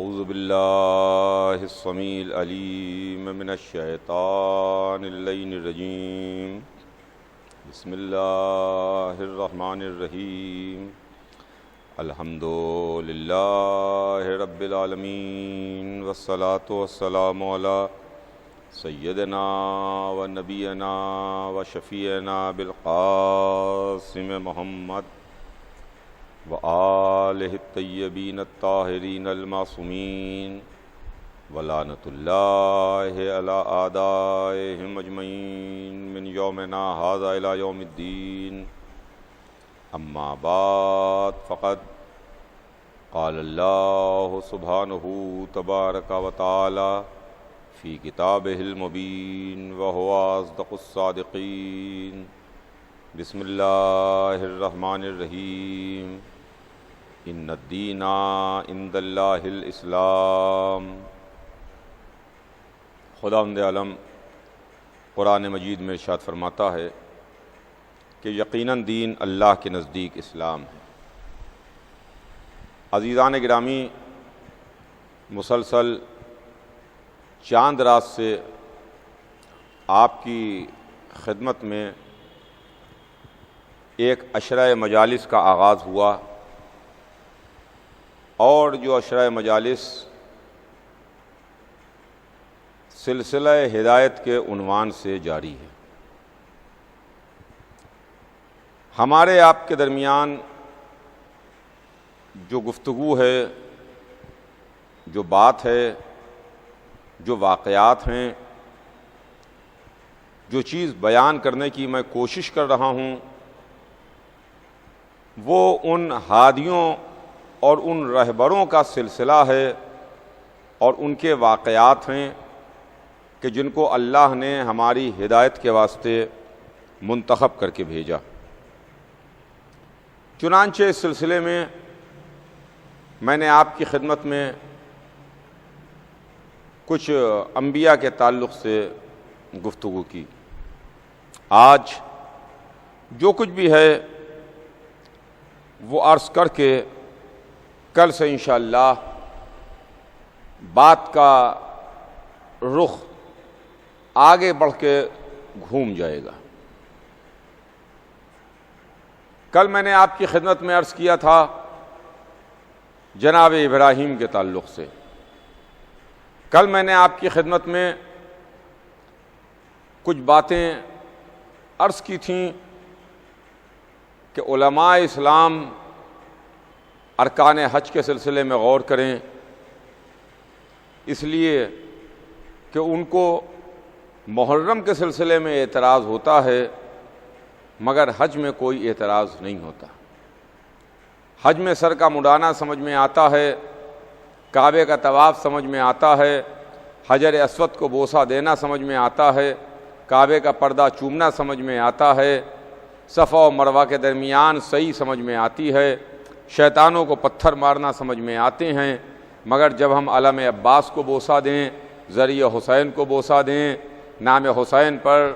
اعوذ باللہ السمیع العلیم من الشیطان اللعین الرجیم بسم اللہ الرحمن الرحیم الحمد للہ رب العالمین والصلاة والسلام علی سیدنا و نبینا و شفیعنا بالقاسم محمد وآلہ الطیبین الطاہرین المعصومین ولعنۃ اللہ علی اعدائہم اجمعین من یومنا ھذا الی یوم الدین اما بعد فقد قال اللہ سبحانہ تبارک و تعالی فی کتابہ المبین وہو اصدق الصادقین بسم اللہ الرحمن الرحیم ان الدین عند اللہ الاسلام۔ خداوند عالم قرآن مجید میں ارشاد فرماتا ہے کہ یقیناً دین اللہ کے نزدیک اسلام ہے۔ عزیزان گرامی، مسلسل چاند رات سے آپ کی خدمت میں ایک عشرہ مجالس کا آغاز ہوا، اور جو عشرہ مجالس سلسلہ ہدایت کے عنوان سے جاری ہے۔ ہمارے آپ کے درمیان جو گفتگو ہے، جو بات ہے، جو واقعات ہیں، جو چیز بیان کرنے کی میں کوشش کر رہا ہوں، وہ ان ہادیوں اور ان رہبروں کا سلسلہ ہے اور ان کے واقعات ہیں کہ جن کو اللہ نے ہماری ہدایت کے واسطے منتخب کر کے بھیجا۔ چنانچہ اس سلسلے میں نے آپ کی خدمت میں کچھ انبیاء کے تعلق سے گفتگو کی۔ آج جو کچھ بھی ہے وہ عرض کر کے کل سے انشاءاللہ بات کا رخ آگے بڑھ کے گھوم جائے گا۔ کل میں نے آپ کی خدمت میں عرض کیا تھا جناب ابراہیم کے تعلق سے۔ کل میں نے آپ کی خدمت میں کچھ باتیں عرض کی تھیں کہ علماء اسلام ارکان حج کے سلسلے میں غور کریں، اس لیے کہ ان کو محرم کے سلسلے میں اعتراض ہوتا ہے مگر حج میں کوئی اعتراض نہیں ہوتا۔ حج میں سر کا مڈانا سمجھ میں آتا ہے، کعبے کا طواف سمجھ میں آتا ہے، حجر اسود کو بوسہ دینا سمجھ میں آتا ہے، کعبے کا پردہ چومنا سمجھ میں آتا ہے، صفا و مروہ کے درمیان صحیح سمجھ میں آتی ہے، شیطانوں کو پتھر مارنا سمجھ میں آتے ہیں، مگر جب ہم علم عباس کو بوسہ دیں، ذریعہ حسین کو بوسہ دیں، نام حسین پر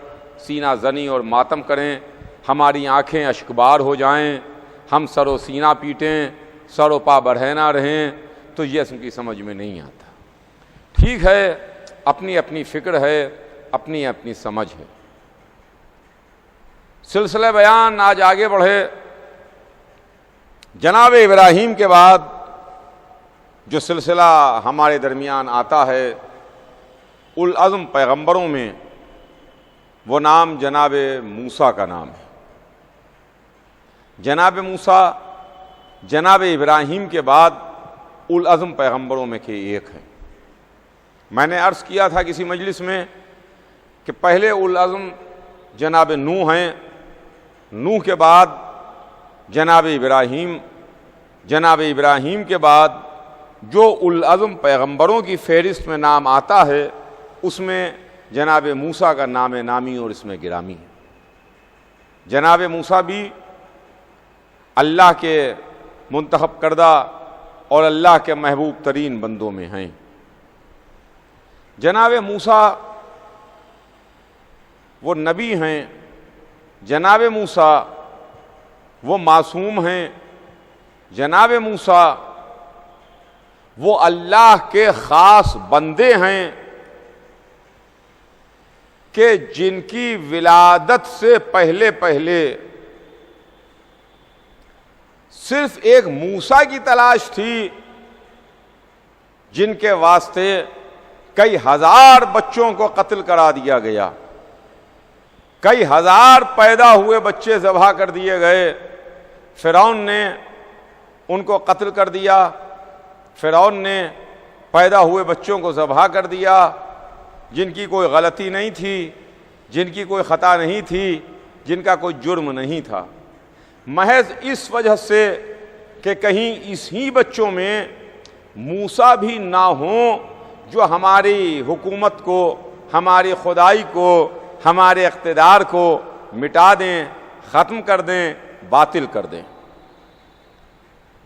سینہ زنی اور ماتم کریں، ہماری آنکھیں اشکبار ہو جائیں، ہم سر و سینہ پیٹیں، سر و پا برہنہ رہیں، تو یہ اس کی سمجھ میں نہیں آتا۔ ٹھیک ہے، اپنی اپنی فکر ہے، اپنی اپنی سمجھ ہے۔ سلسلہ بیان آج آگے بڑھے۔ جناب ابراہیم کے بعد جو سلسلہ ہمارے درمیان آتا ہے العزم پیغمبروں میں، وہ نام جناب موسیٰ کا نام ہے۔ جناب موسیٰ جناب ابراہیم کے بعد العزم پیغمبروں میں کے ایک ہیں۔ میں نے عرض کیا تھا کسی مجلس میں کہ پہلے العزم جناب نوح ہیں، نوح کے بعد جناب ابراہیم، جناب ابراہیم کے بعد جو العزم پیغمبروں کی فہرست میں نام آتا ہے اس میں جناب موسیٰ کا نام نامی اور اس میں گرامی ہے۔ جناب موسیٰ بھی اللہ کے منتخب کردہ اور اللہ کے محبوب ترین بندوں میں ہیں۔ جناب موسیٰ وہ نبی ہیں، جناب موسیٰ وہ معصوم ہیں، جناب موسیٰ وہ اللہ کے خاص بندے ہیں کہ جن کی ولادت سے پہلے پہلے صرف ایک موسیٰ کی تلاش تھی، جن کے واسطے کئی ہزار بچوں کو قتل کرا دیا گیا، کئی ہزار پیدا ہوئے بچے ذبح کر دیے گئے۔ فرعون نے ان کو قتل کر دیا، فرعون نے پیدا ہوئے بچوں کو ذبح کر دیا، جن کی کوئی غلطی نہیں تھی، جن کی کوئی خطا نہیں تھی، جن کا کوئی جرم نہیں تھا، محض اس وجہ سے کہ کہیں اسی بچوں میں موسیٰ بھی نہ ہوں جو ہماری حکومت کو، ہماری خدائی کو، ہمارے اقتدار کو مٹا دیں، ختم کر دیں، باطل کر دیں۔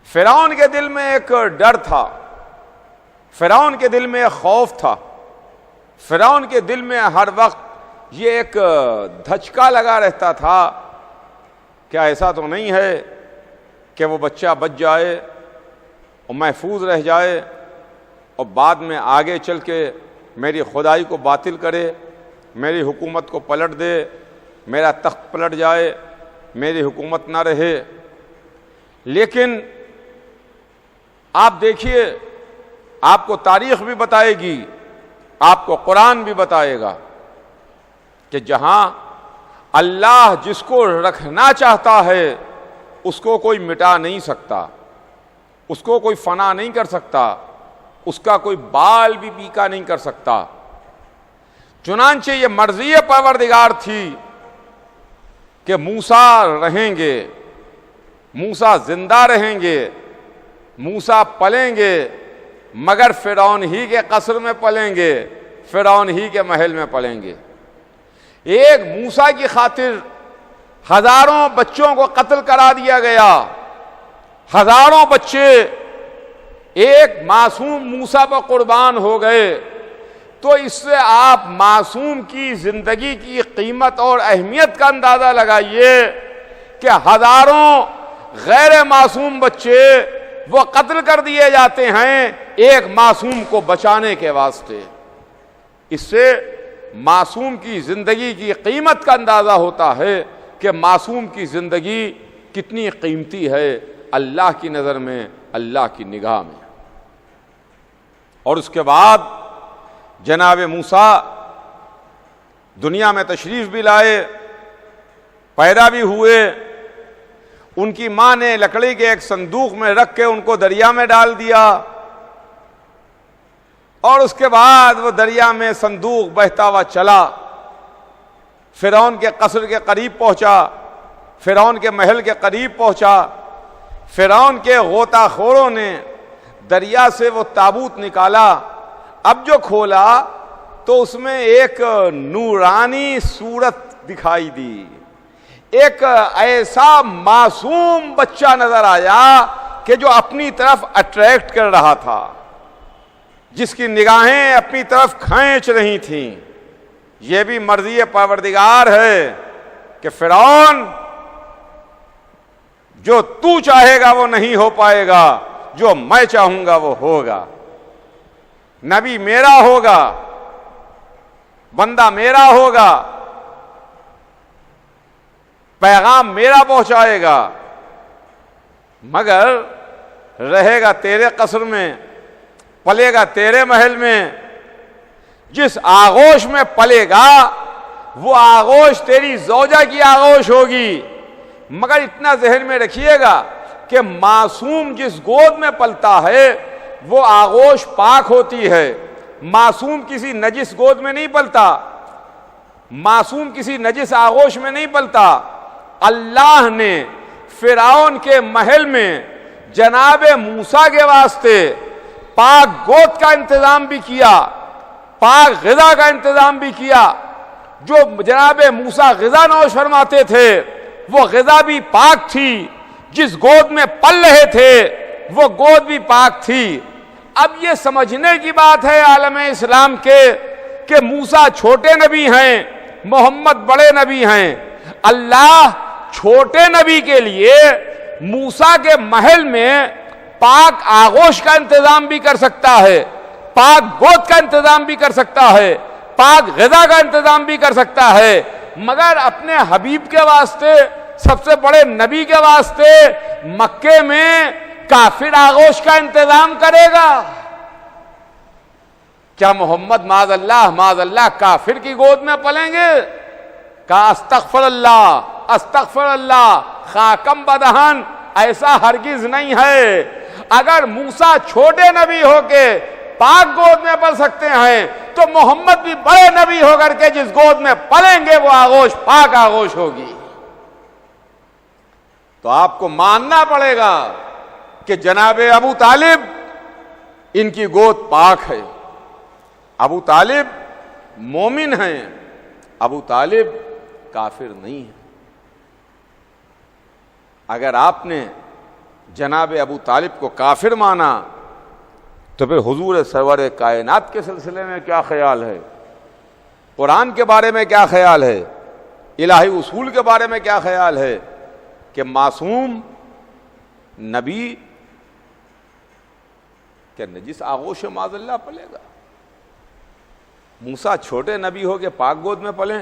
فرعون کے دل میں ایک ڈر تھا، فرعون کے دل میں ایک خوف تھا، فرعون کے دل میں ہر وقت یہ ایک دھچکا لگا رہتا تھا، کیا ایسا تو نہیں ہے کہ وہ بچہ بچ جائے اور محفوظ رہ جائے اور بعد میں آگے چل کے میری خدائی کو باطل کرے، میری حکومت کو پلٹ دے، میرا تخت پلٹ جائے، میری حکومت نہ رہے۔ لیکن آپ دیکھیے، آپ کو تاریخ بھی بتائے گی، آپ کو قرآن بھی بتائے گا کہ جہاں اللہ جس کو رکھنا چاہتا ہے اس کو کوئی مٹا نہیں سکتا، اس کو کوئی فنا نہیں کر سکتا، اس کا کوئی بال بھی پیکا نہیں کر سکتا۔ چنانچہ یہ مرضی پروردگار تھی کہ موسیٰ رہیں گے، موسیٰ زندہ رہیں گے، موسیٰ پلیں گے، مگر فرعون ہی کے قصر میں پلیں گے، فرعون ہی کے محل میں پلیں گے۔ ایک موسیٰ کی خاطر ہزاروں بچوں کو قتل کرا دیا گیا، ہزاروں بچے ایک معصوم موسیٰ پر قربان ہو گئے، تو اس سے آپ معصوم کی زندگی کی قیمت اور اہمیت کا اندازہ لگائیے کہ ہزاروں غیر معصوم بچے وہ قتل کر دیے جاتے ہیں ایک معصوم کو بچانے کے واسطے۔ اس سے معصوم کی زندگی کی قیمت کا اندازہ ہوتا ہے کہ معصوم کی زندگی کتنی قیمتی ہے اللہ کی نظر میں، اللہ کی نگاہ میں۔ اور اس کے بعد جناب موسیٰ دنیا میں تشریف بھی لائے، پیدا بھی ہوئے، ان کی ماں نے لکڑی کے ایک صندوق میں رکھ کے ان کو دریا میں ڈال دیا، اور اس کے بعد وہ دریا میں صندوق بہتا ہوا چلا، فرعون کے قصر کے قریب پہنچا، فرعون کے محل کے قریب پہنچا۔ فرعون کے غوطہ خوروں نے دریا سے وہ تابوت نکالا، اب جو کھولا تو اس میں ایک نورانی صورت دکھائی دی، ایک ایسا معصوم بچہ نظر آیا کہ جو اپنی طرف اٹریکٹ کر رہا تھا، جس کی نگاہیں اپنی طرف کھینچ رہی تھیں۔ یہ بھی مرضی پروردگار ہے کہ فرعون جو تو چاہے گا وہ نہیں ہو پائے گا، جو میں چاہوں گا وہ ہوگا۔ نبی میرا ہوگا، بندہ میرا ہوگا، پیغام میرا پہنچائے گا، مگر رہے گا تیرے قصر میں، پلے گا تیرے محل میں۔ جس آغوش میں پلے گا وہ آغوش تیری زوجہ کی آغوش ہوگی، مگر اتنا ذہن میں رکھیے گا کہ معصوم جس گود میں پلتا ہے وہ آغوش پاک ہوتی ہے، معصوم کسی نجس گود میں نہیں پلتا، معصوم کسی نجس آغوش میں نہیں پلتا۔ اللہ نے فرعون کے محل میں جناب موسیٰ کے واسطے پاک گود کا انتظام بھی کیا، پاک غذا کا انتظام بھی کیا۔ جو جناب موسیٰ غذا نوش فرماتے تھے وہ غذا بھی پاک تھی، جس گود میں پل رہے تھے وہ گود بھی پاک تھی۔ اب یہ سمجھنے کی بات ہے عالم اسلام کے کہ موسیٰ چھوٹے نبی ہیں، محمد بڑے نبی ہیں۔ اللہ چھوٹے نبی کے لیے موسیٰ کے محل میں پاک آغوش کا انتظام بھی کر سکتا ہے، پاک گود کا انتظام بھی کر سکتا ہے، پاک غذا کا انتظام بھی کر سکتا ہے، مگر اپنے حبیب کے واسطے، سب سے بڑے نبی کے واسطے مکے میں کافر آغوش کا انتظام کرے گا؟ کیا محمد معاذ اللہ کافر کی گود میں پلیں گے؟ کہا استغفر اللہ خاکم بدہن، ایسا ہرگز نہیں ہے۔ اگر موسیٰ چھوٹے نبی ہو کے پاک گود میں پل سکتے ہیں تو محمد بھی بڑے نبی ہو کر کے جس گود میں پلیں گے وہ آغوش پاک آغوش ہوگی۔ تو آپ کو ماننا پڑے گا کہ جناب ابو طالب ان کی گود پاک ہے، ابو طالب مومن ہیں، ابو طالب کافر نہیں ہے۔ اگر آپ نے جناب ابو طالب کو کافر مانا تو پھر حضور سرور کائنات کے سلسلے میں کیا خیال ہے؟ قرآن کے بارے میں کیا خیال ہے؟ الہی اصول کے بارے میں کیا خیال ہے کہ معصوم نبی کیا نجس آغوش معاذ اللہ پلے گا؟ موسیٰ چھوٹے نبی ہو کے پاک گود میں پلیں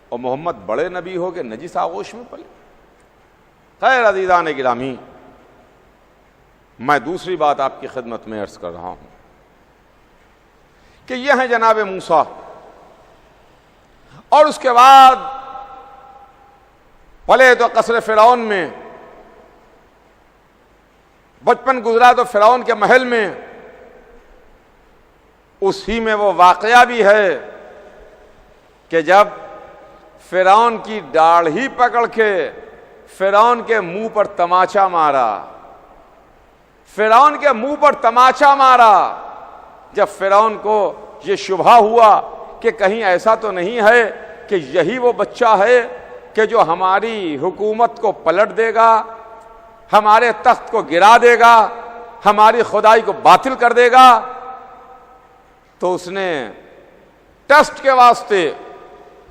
اور محمد بڑے نبی ہو کے نجس آغوش میں پلیں؟ خیر عزیزان گرامی، میں دوسری بات آپ کی خدمت میں عرض کر رہا ہوں کہ یہ ہیں جناب موسیٰ، اور اس کے بعد پلے تو قصر فرعون میں، بچپن گزرا تو فرعون کے محل میں، اسی میں وہ واقعہ بھی ہے کہ جب فرعون کی داڑھی پکڑ کے فرعون کے منہ پر تماچا مارا، فرعون کے منہ پر تماچا مارا، جب فرعون کو یہ شبہ ہوا کہ کہیں ایسا تو نہیں ہے کہ یہی وہ بچہ ہے کہ جو ہماری حکومت کو پلٹ دے گا، ہمارے تخت کو گرا دے گا، ہماری خدائی کو باطل کر دے گا، تو اس نے ٹیسٹ کے واسطے،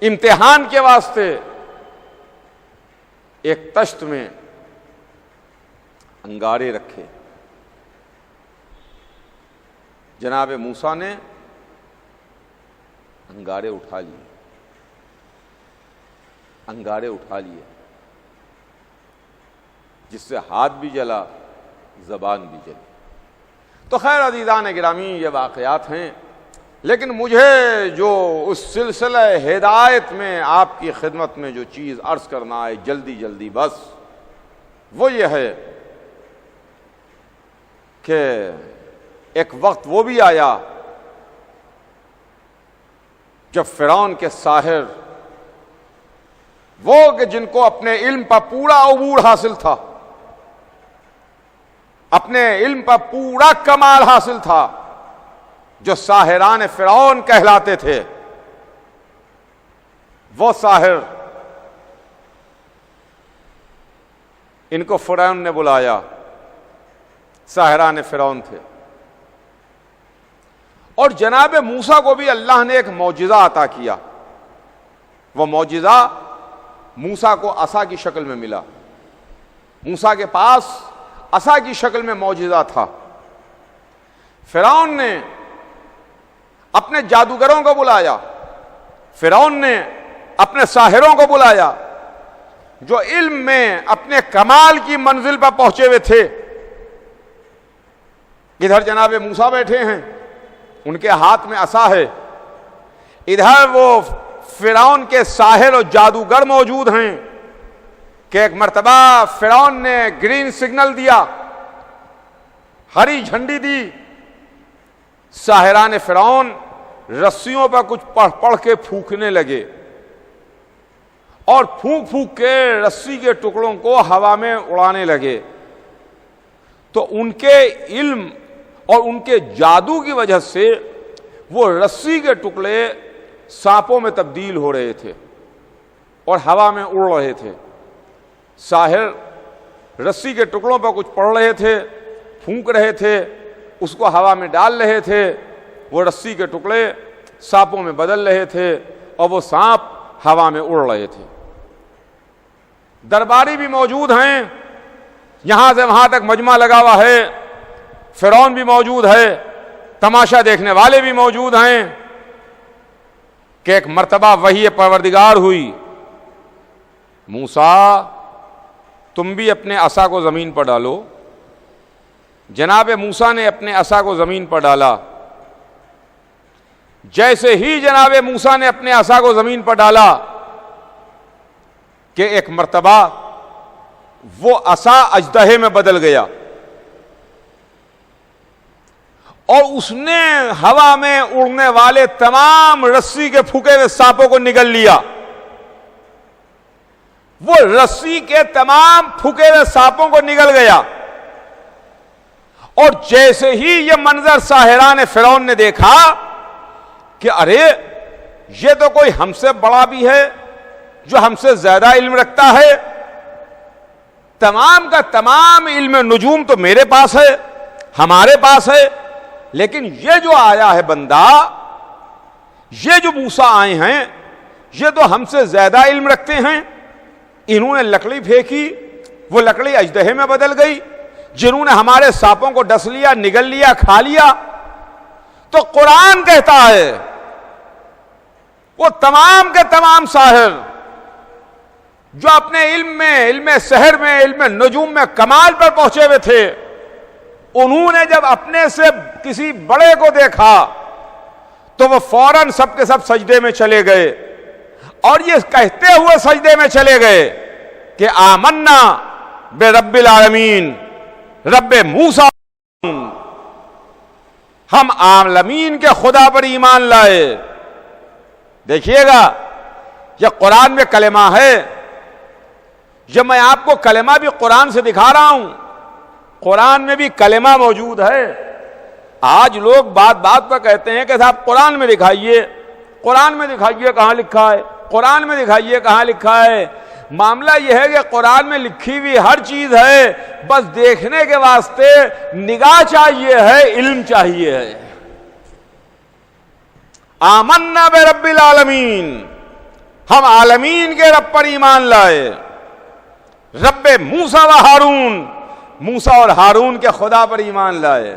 امتحان کے واسطے ایک تشت میں انگارے رکھے۔ جناب موسیٰ نے انگارے اٹھا لیے، جس سے ہاتھ بھی جلا، زبان بھی جلی۔ تو خیر عزیزان گرامی، یہ واقعات ہیں، لیکن مجھے جو اس سلسلہ ہدایت میں آپ کی خدمت میں جو چیز عرض کرنا ہے جلدی بس، وہ یہ ہے کہ ایک وقت وہ بھی آیا جب فرعون کے ساحر، وہ کہ جن کو اپنے علم پر پورا عبور حاصل تھا، اپنے علم پر پورا کمال حاصل تھا، جو ساحران فرعون کہلاتے تھے، وہ ساحر ان کو فرعون نے بلایا، ساحران فرعون تھے، اور جناب موسیٰ کو بھی اللہ نے ایک معجزہ عطا کیا۔ وہ معجزہ موسیٰ کو عصا کی شکل میں ملا، موسیٰ کے پاس عصا کی شکل میں معجزہ تھا۔ فرعون نے اپنے جادوگروں کو بلایا، فرعون نے اپنے ساحروں کو بلایا، جو علم میں اپنے کمال کی منزل پر پہنچے ہوئے تھے۔ ادھر جناب موسیٰ بیٹھے ہیں، ان کے ہاتھ میں عصا ہے، ادھر وہ فرعون کے ساحر اور جادوگر موجود ہیں کہ ایک مرتبہ فرعون نے گرین سگنل دیا، ہری جھنڈی دی، ساحران فرعون رسیوں پر کچھ پڑھ کے پھونکنے لگے، اور پھونک کے رسی کے ٹکڑوں کو ہوا میں اڑانے لگے۔ تو ان کے علم اور ان کے جادو کی وجہ سے وہ رسی کے ٹکڑے سانپوں میں تبدیل ہو رہے تھے اور ہوا میں اڑ رہے تھے۔ ساحر رسی کے ٹکڑوں پر کچھ پڑھ رہے تھے، پھونک رہے تھے، اس کو ہوا میں ڈال رہے تھے، وہ رسی کے ٹکڑے سانپوں میں بدل رہے تھے اور وہ سانپ ہوا میں اڑ رہے تھے۔ درباری بھی موجود ہیں، یہاں سے وہاں تک مجمع لگا ہوا ہے، فرعون بھی موجود ہے، تماشا دیکھنے والے بھی موجود ہیں کہ ایک مرتبہ وحی پروردگار ہوئی، موسیٰ تم بھی اپنے عصا کو زمین پر ڈالو۔ جناب موسیٰ نے اپنے عصا کو زمین پر ڈالا۔ جیسے ہی جناب موسیٰ نے اپنے عصا کو زمین پر ڈالا کہ ایک مرتبہ وہ عصا اژدہے میں بدل گیا اور اس نے ہوا میں اڑنے والے تمام رسی کے پھکے ہوئے سانپوں کو نگل لیا۔ وہ رسی کے تمام پھکے ہوئے سانپوں کو نگل گیا، اور جیسے ہی یہ منظر ساحران فرعون نے دیکھا کہ ارے یہ تو کوئی ہم سے بڑا بھی ہے، جو ہم سے زیادہ علم رکھتا ہے، تمام کا تمام علم نجوم تو میرے پاس ہے، ہمارے پاس ہے، لیکن یہ جو آیا ہے بندہ، یہ جو موسیٰ آئے ہیں، یہ تو ہم سے زیادہ علم رکھتے ہیں۔ انہوں نے لکڑی پھینکی، وہ لکڑی اژدہے میں بدل گئی، جنہوں نے ہمارے سانپوں کو ڈس لیا، نگل لیا، کھا لیا۔ تو قرآن کہتا ہے وہ تمام کے تمام ساحر جو اپنے علم میں، علم سحر میں، علم نجوم میں کمال پر پہنچے ہوئے تھے، انہوں نے جب اپنے سے کسی بڑے کو دیکھا تو وہ فوراً سب کے سب سجدے میں چلے گئے، اور یہ کہتے ہوئے سجدے میں چلے گئے کہ آمنا برب العالمین، رب موسیٰ، ہم عالمین کے خدا پر ایمان لائے۔ دیکھیے گا یہ قرآن میں کلمہ ہے، یہ میں آپ کو کلمہ بھی قرآن سے دکھا رہا ہوں، قرآن میں بھی کلمہ موجود ہے۔ آج لوگ بات بات پر کہتے ہیں کہ صاحب قرآن میں دکھائیے، قرآن میں دکھائیے کہاں لکھا ہے، قرآن میں دکھائیے کہاں لکھا ہے۔ معاملہ یہ ہے کہ قرآن میں لکھی ہوئی ہر چیز ہے، بس دیکھنے کے واسطے نگاہ چاہیے ہے، علم چاہیے ہے۔ آمنا برب العالمین، ہم عالمین کے رب پر ایمان لائے، رب موسیٰ و ہارون، موسیٰ اور ہارون کے خدا پر ایمان لائے۔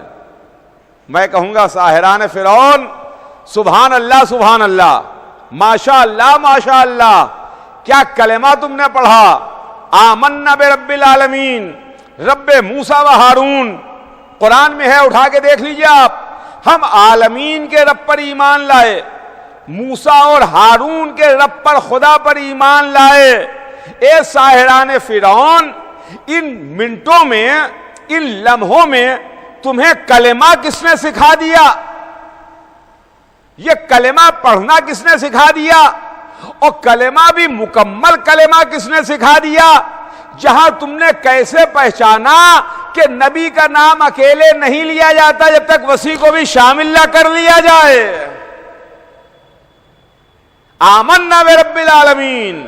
میں کہوں گا ساحران فرعون سبحان اللہ سبحان اللہ، ماشاء اللہ ماشاء اللہ، کیا کلمہ تم نے پڑھا، آمنا برب العالمین، رب موسیٰ و ہارون، قرآن میں ہے، اٹھا کے دیکھ لیجئے آپ۔ ہم عالمین کے رب پر ایمان لائے، موسیٰ اور ہارون کے رب پر، خدا پر ایمان لائے۔ اے ساحران فرعون، ان منٹوں میں، ان لمحوں میں تمہیں کلمہ کس نے سکھا دیا؟ یہ کلمہ پڑھنا کس نے سکھا دیا؟ اور کلمہ بھی مکمل کلمہ کس نے سکھا دیا؟ جہاں تم نے کیسے پہچانا کہ نبی کا نام اکیلے نہیں لیا جاتا جب تک وسیع کو بھی شامل نہ کر لیا جائے۔ آمنا برب العالمین،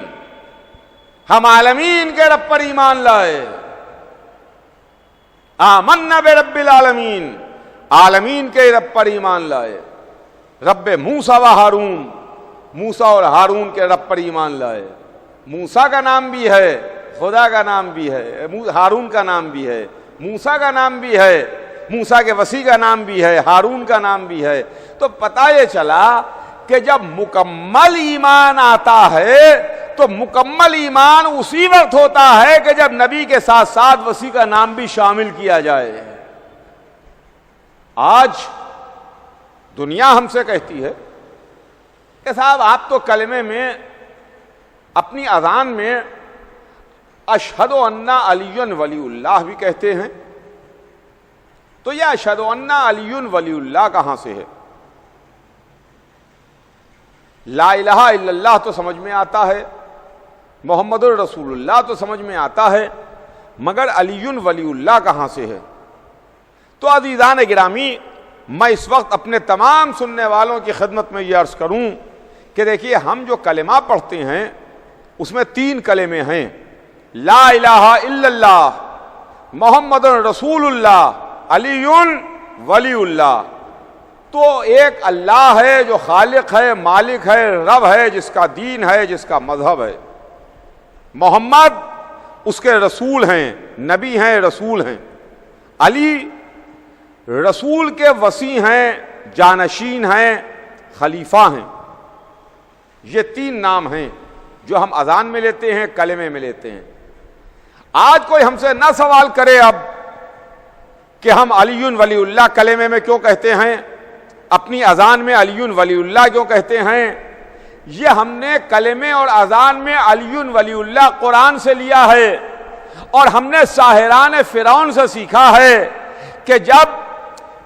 ہم عالمین کے رب پر ایمان لائے۔ آمنا برب العالمین، عالمین کے رب پر ایمان لائے، رب موسیٰ و ہارون، موسیٰ اور ہارون کے رب پر ایمان لائے۔ موسیٰ کا نام بھی ہے، خدا کا نام بھی ہے، ہارون کا نام بھی ہے، موسیٰ کا نام بھی ہے، موسیٰ کے وسیع کا نام بھی ہے، ہارون کا نام بھی ہے۔ تو پتہ یہ چلا کہ جب مکمل ایمان آتا ہے تو مکمل ایمان اسی وقت ہوتا ہے کہ جب نبی کے ساتھ ساتھ وسیع کا نام بھی شامل کیا جائے۔ آج دنیا ہم سے کہتی ہے کہ صاحب آپ تو کلمے میں، اپنی اذان میں اشہد ان علی ولی اللہ بھی کہتے ہیں، تو یہ اشہد ان علی ولی اللہ کہاں سے ہے؟ لا الہ الا اللہ تو سمجھ میں آتا ہے، محمد الرسول اللہ تو سمجھ میں آتا ہے، مگر علی ولی اللہ کہاں سے ہے؟ تو عزیزان گرامی، میں اس وقت اپنے تمام سننے والوں کی خدمت میں یہ عرض کروں کہ دیکھیے ہم جو کلمہ پڑھتے ہیں اس میں 3 کلمے ہیں، لا الہ الا اللہ، محمد رسول اللہ، علی ولی اللہ۔ تو ایک اللہ ہے جو خالق ہے، مالک ہے، رب ہے، جس کا دین ہے، جس کا مذہب ہے۔ محمد اس کے رسول ہیں، نبی ہیں، رسول ہیں۔ علی رسول کے وصی ہیں، جانشین ہیں، خلیفہ ہیں۔ یہ تین نام ہیں جو ہم اذان میں لیتے ہیں، کلمے میں لیتے ہیں۔ آج کوئی ہم سے نہ سوال کرے اب کہ ہم علی ولی اللہ کلمے میں کیوں کہتے ہیں، اپنی اذان میں علی ولی اللہ کیوں کہتے ہیں۔ یہ ہم نے کلمے اور اذان میں علی ولی اللہ قرآن سے لیا ہے، اور ہم نے ساحران فرعون سے سیکھا ہے کہ جب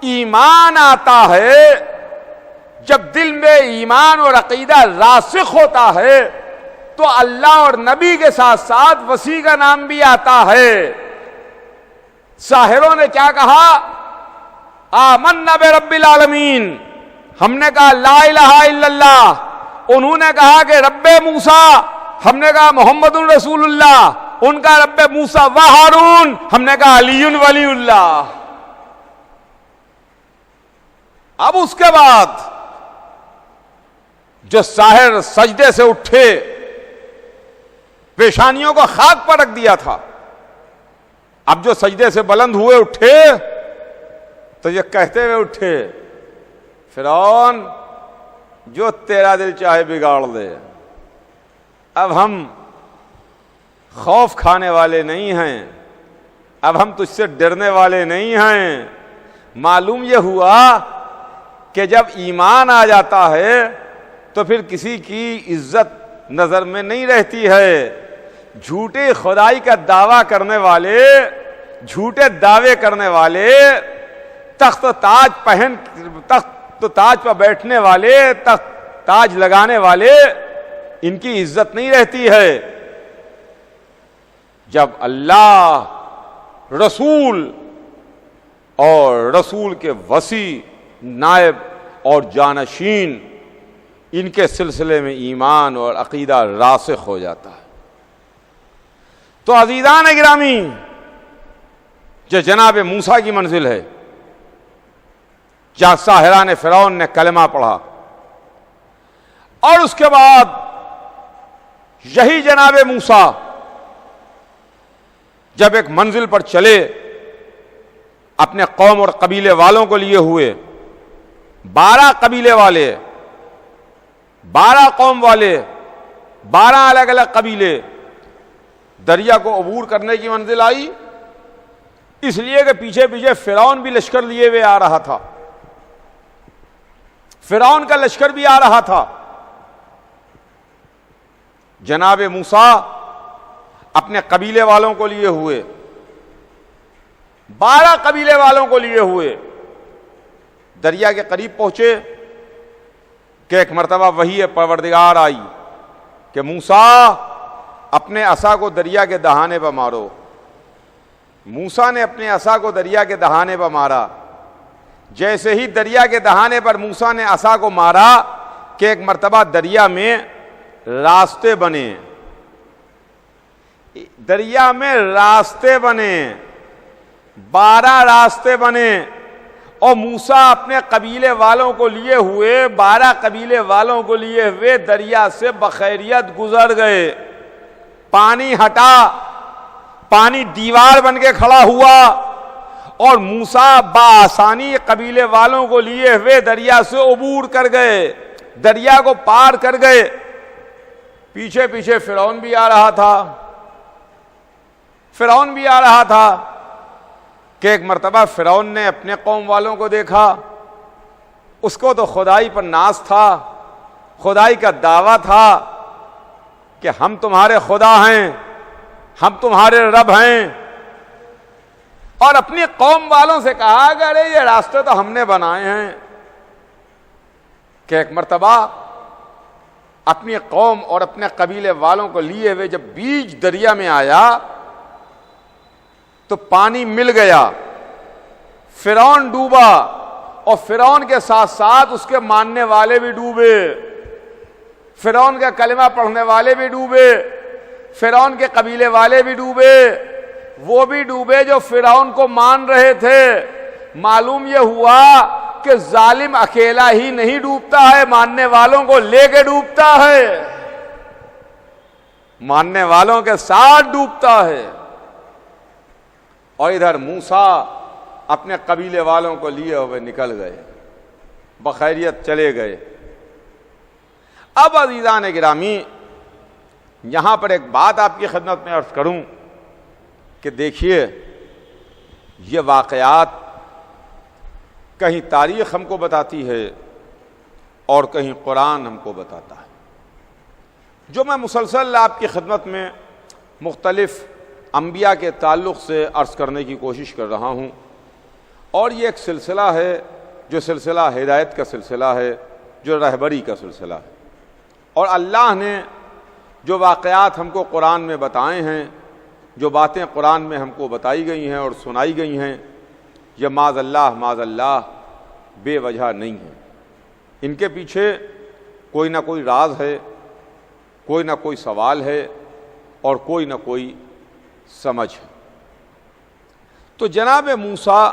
ایمان آتا ہے، جب دل میں ایمان اور عقیدہ راسخ ہوتا ہے تو اللہ اور نبی کے ساتھ ساتھ وسیع کا نام بھی آتا ہے۔ ساحروں نے کیا کہا؟ آمنا برب العالمین، ہم نے کہا لا الہ الا اللہ، انہوں نے کہا کہ رب موسیٰ، ہم نے کہا محمد رسول اللہ، ان کا رب موسیٰ و ہارون، ہم نے کہا علی ولی اللہ۔ اب اس کے بعد جو ساحر سجدے سے اٹھے، پیشانیوں کو خاک پر رکھ دیا تھا، اب جو سجدے سے بلند ہوئے اٹھے تو یہ کہتے ہوئے اٹھے، فرعون جو تیرا دل چاہے بگاڑ دے، اب ہم خوف کھانے والے نہیں ہیں، اب ہم تجھ سے ڈرنے والے نہیں ہیں۔ معلوم یہ ہوا کہ جب ایمان آ جاتا ہے تو پھر کسی کی عزت نظر میں نہیں رہتی ہے۔ جھوٹے خدائی کا دعویٰ کرنے والے، جھوٹے دعوے کرنے والے، تخت تاج پر بیٹھنے والے، تخت تاج لگانے والے، ان کی عزت نہیں رہتی ہے۔ جب اللہ، رسول اور رسول کے وصی، نائب اور جانشین، ان کے سلسلے میں ایمان اور عقیدہ راسخ ہو جاتا ہے۔ تو عزیزان گرامی، جو جناب موسیٰ کی منزل ہے، جہاں ساحران فرعون نے کلمہ پڑھا، اور اس کے بعد یہی جناب موسیٰ جب ایک منزل پر چلے، اپنے قوم اور قبیلے والوں کو لیے ہوئے، 12 قبیلے والے، 12 قوم والے، 12 الگ الگ قبیلے، دریا کو عبور کرنے کی منزل آئی، اس لیے کہ پیچھے پیچھے فرعون بھی لشکر لیے ہوئے آ رہا تھا، فرعون کا لشکر بھی آ رہا تھا۔ جناب موسیٰ اپنے قبیلے والوں کو لیے ہوئے، 12 قبیلے والوں کو لیے ہوئے دریا کے قریب پہنچے کہ ایک مرتبہ وحی پروردگار آئی کہ موسیٰ اپنے عصا کو دریا کے دہانے پر مارو۔ موسیٰ نے اپنے عصا کو دریا کے دہانے پر مارا۔ جیسے ہی دریا کے دہانے پر موسیٰ نے عصا کو مارا کہ ایک مرتبہ دریا میں راستے بنے، دریا میں راستے بنے، 12 راستے بنے، اور موسیٰ اپنے قبیلے والوں کو لیے ہوئے، 12 قبیلے والوں کو لیے ہوئے دریا سے بخیریت گزر گئے۔ پانی ہٹا، پانی دیوار بن کے کھڑا ہوا، اور موسیٰ بآسانی قبیلے والوں کو لیے ہوئے دریا سے عبور کر گئے، دریا کو پار کر گئے۔ پیچھے پیچھے فرعون بھی آ رہا تھا، فرعون بھی آ رہا تھا کہ ایک مرتبہ فرعون نے اپنے قوم والوں کو دیکھا، اس کو تو خدائی پر ناز تھا، خدائی کا دعویٰ تھا کہ ہم تمہارے خدا ہیں، ہم تمہارے رب ہیں، اور اپنی قوم والوں سے کہا کہ ارے یہ راستے تو ہم نے بنائے ہیں۔ کہ ایک مرتبہ اپنی قوم اور اپنے قبیلے والوں کو لیے ہوئے جب بیچ دریا میں آیا تو پانی مل گیا، فرعون ڈوبا، اور فرعون کے ساتھ ساتھ اس کے ماننے والے بھی ڈوبے، فرعون کا کلمہ پڑھنے والے بھی ڈوبے، فرعون کے قبیلے والے بھی ڈوبے، وہ بھی ڈوبے جو فرعون کو مان رہے تھے۔ معلوم یہ ہوا کہ ظالم اکیلا ہی نہیں ڈوبتا ہے، ماننے والوں کو لے کے ڈوبتا ہے۔ ماننے والوں کے ساتھ ڈوبتا ہے، اور ادھر موسیٰ اپنے قبیلے والوں کو لیے ہوئے نکل گئے، بخیریت چلے گئے۔ اب عزیزان گرامی، یہاں پر ایک بات آپ کی خدمت میں عرض کروں کہ دیکھیے، یہ واقعات کہیں تاریخ ہم کو بتاتی ہے اور کہیں قرآن ہم کو بتاتا ہے۔ جو میں مسلسل آپ کی خدمت میں مختلف انبیاء کے تعلق سے عرض کرنے کی کوشش کر رہا ہوں، اور یہ ایک سلسلہ ہے جو سلسلہ ہدایت کا سلسلہ ہے، جو رہبری کا سلسلہ ہے، اور اللہ نے جو واقعات ہم کو قرآن میں بتائے ہیں، جو باتیں قرآن میں ہم کو بتائی گئی ہیں اور سنائی گئی ہیں، یہ معاذ اللہ بے وجہ نہیں ہیں۔ ان کے پیچھے کوئی نہ کوئی راز ہے، کوئی نہ کوئی سوال ہے، اور کوئی نہ کوئی سمجھ ہے۔ تو جناب موسیٰ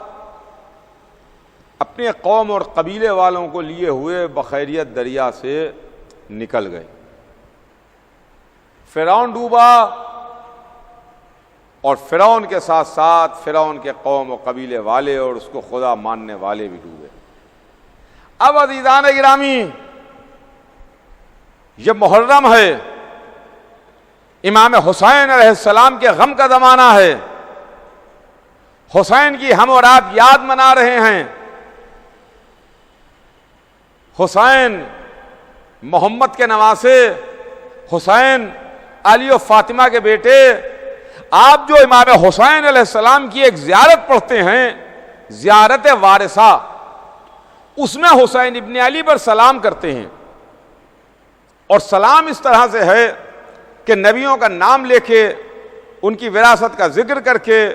اپنے قوم اور قبیلے والوں کو لیے ہوئے بخیریت دریا سے نکل گئے۔ فرعون ڈوبا، اور فرعون کے ساتھ ساتھ فرعون کے قوم و قبیلے والے اور اس کو خدا ماننے والے بھی ڈوبے۔ اب عزیزان گرامی، یہ محرم ہے، امام حسین علیہ السلام کے غم کا زمانہ ہے، حسین کی ہم اور آپ یاد منا رہے ہیں۔ حسین محمد کے نواسے، حسین علی و فاطمہ کے بیٹے۔ آپ جو امام حسین علیہ السلام کی ایک زیارت پڑھتے ہیں، زیارت وارثہ، اس میں حسین ابن علی پر سلام کرتے ہیں، اور سلام اس طرح سے ہے کہ نبیوں کا نام لے کے ان کی وراثت کا ذکر کر کے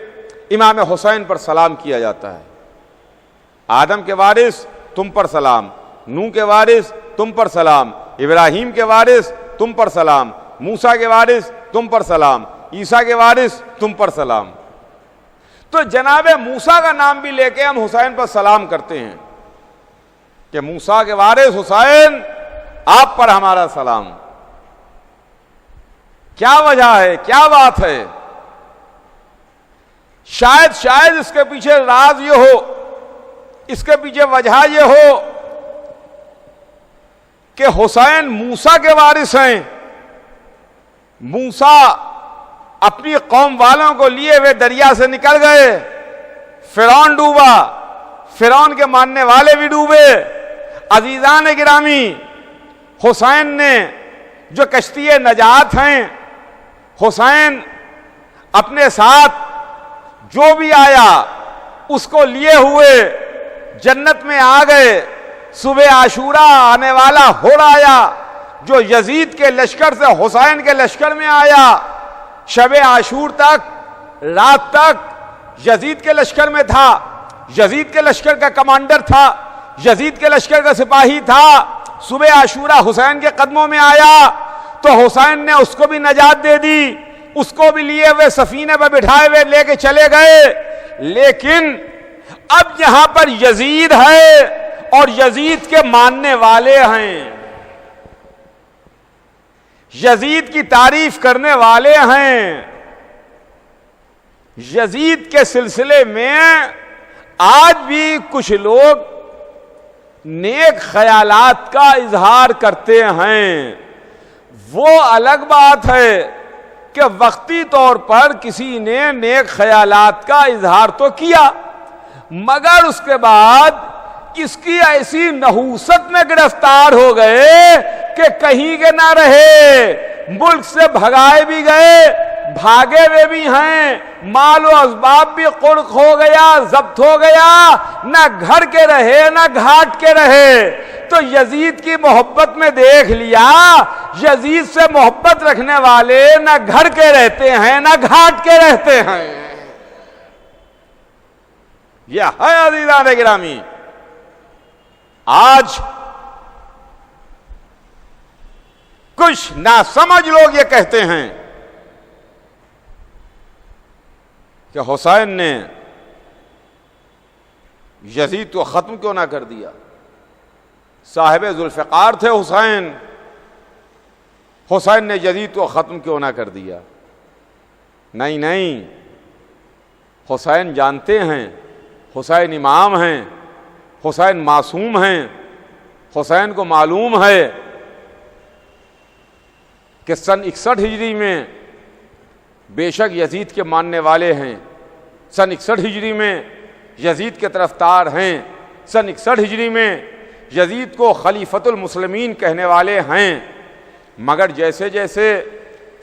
امام حسین پر سلام کیا جاتا ہے۔ آدم کے وارث تم پر سلام، نوح کے وارث تم پر سلام، ابراہیم کے وارث تم پر سلام، موسیٰ کے وارث تم پر سلام، عیسیٰ کے وارث تم پر سلام۔ تو جناب موسیٰ کا نام بھی لے کے ہم حسین پر سلام کرتے ہیں کہ موسیٰ کے وارث حسین، آپ پر ہمارا سلام۔ کیا وجہ ہے، کیا بات ہے؟ شاید اس کے پیچھے راز یہ ہو، اس کے پیچھے وجہ یہ ہو کہ حسین موسیٰ کے وارث ہیں۔ موسیٰ اپنی قوم والوں کو لیے ہوئے دریا سے نکل گئے، فرعون ڈوبا، فرعون کے ماننے والے بھی ڈوبے۔ عزیزان گرامی، حسین نے جو کشتی نجات ہیں، حسین اپنے ساتھ جو بھی آیا اس کو لیے ہوئے جنت میں آ گئے۔ صبح عاشورہ آنے والا ہو رہا، جو یزید کے لشکر سے حسین کے لشکر میں آیا، شب عاشور تک، رات تک یزید کے لشکر میں تھا، یزید کے لشکر کا کمانڈر تھا، یزید کے لشکر کا سپاہی تھا۔ صبح عاشورہ حسین کے قدموں میں آیا تو حسین نے اس کو بھی نجات دے دی، اس کو بھی لیے ہوئے سفینے پہ بٹھائے ہوئے لے کے چلے گئے۔ لیکن اب یہاں پر یزید ہے اور یزید کے ماننے والے ہیں، یزید کی تعریف کرنے والے ہیں۔ یزید کے سلسلے میں آج بھی کچھ لوگ نیک خیالات کا اظہار کرتے ہیں۔ وہ الگ بات ہے کہ وقتی طور پر کسی نے نیک خیالات کا اظہار تو کیا، مگر اس کے بعد اس کی ایسی نحوست میں گرفتار ہو گئے کہ کہیں کے نہ رہے، ملک سے بھگائے بھی گئے، بھاگے ہوئے بھی ہیں، مال و اسباب بھی قرق ہو گیا، ضبط ہو گیا، نہ گھر کے رہے نہ گھاٹ کے رہے۔ تو یزید کی محبت میں دیکھ لیا، یزید سے محبت رکھنے والے نہ گھر کے رہتے ہیں نہ گھاٹ کے رہتے ہیں۔ یہ ہے عزیزان گرامی۔ آج کچھ ناسمجھ لوگ یہ کہتے ہیں کہ حسین نے یزید کو ختم کیوں نہ کر دیا؟ صاحب ذوالفقار تھے حسین، حسین نے یزید کو ختم کیوں نہ کر دیا؟ نہیں نہیں، حسین جانتے ہیں، حسین امام ہیں، حسین معصوم ہیں، حسین کو معلوم ہے کہ سن 61 ہجری میں بے شک یزید کے ماننے والے ہیں، سن 61 ہجری میں یزید کے طرفدار ہیں، سن 61 ہجری میں یزید کو خلیفۃ المسلمین کہنے والے ہیں، مگر جیسے جیسے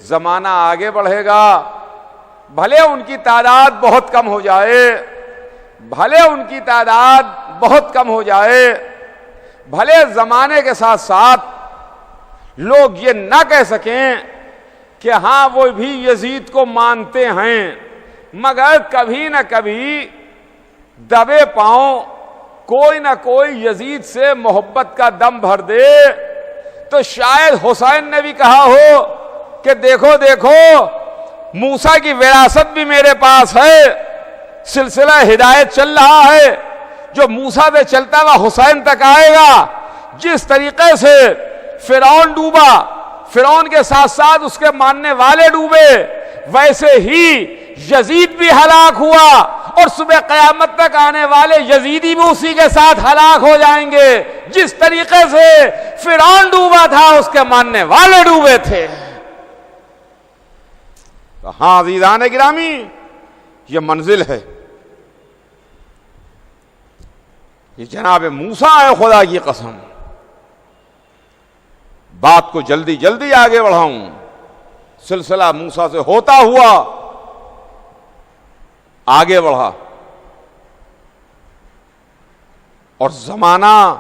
زمانہ آگے بڑھے گا، بھلے ان کی تعداد بہت کم ہو جائے، بھلے ان کی تعداد بہت کم ہو جائے، بھلے زمانے کے ساتھ ساتھ لوگ یہ نہ کہہ سکیں کہ ہاں وہ بھی یزید کو مانتے ہیں، مگر کبھی نہ کبھی دبے پاؤں کوئی نہ کوئی یزید سے محبت کا دم بھر دے، تو شاید حسین نے بھی کہا ہو کہ دیکھو دیکھو موسیٰ کی وراثت بھی میرے پاس ہے، سلسلہ ہدایت چل رہا ہے، جو موسیٰ سے چلتا ہوا حسین تک آئے گا۔ جس طریقے سے فرعون ڈوبا، فرعون کے ساتھ ساتھ اس کے ماننے والے ڈوبے، ویسے ہی یزید بھی ہلاک ہوا، اور صبح قیامت تک آنے والے یزیدی بھی اسی کے ساتھ ہلاک ہو جائیں گے۔ جس طریقے سے فرعون ڈوبا تھا اس کے ماننے والے ڈوبے تھے۔ ہاں عزیزان گرامی، یہ منزل ہے، یہ جناب موسیٰ ہے، خدا کی قسم بات کو جلدی جلدی آگے بڑھاؤں، سلسلہ موسیٰ سے ہوتا ہوا آگے بڑھا، اور زمانہ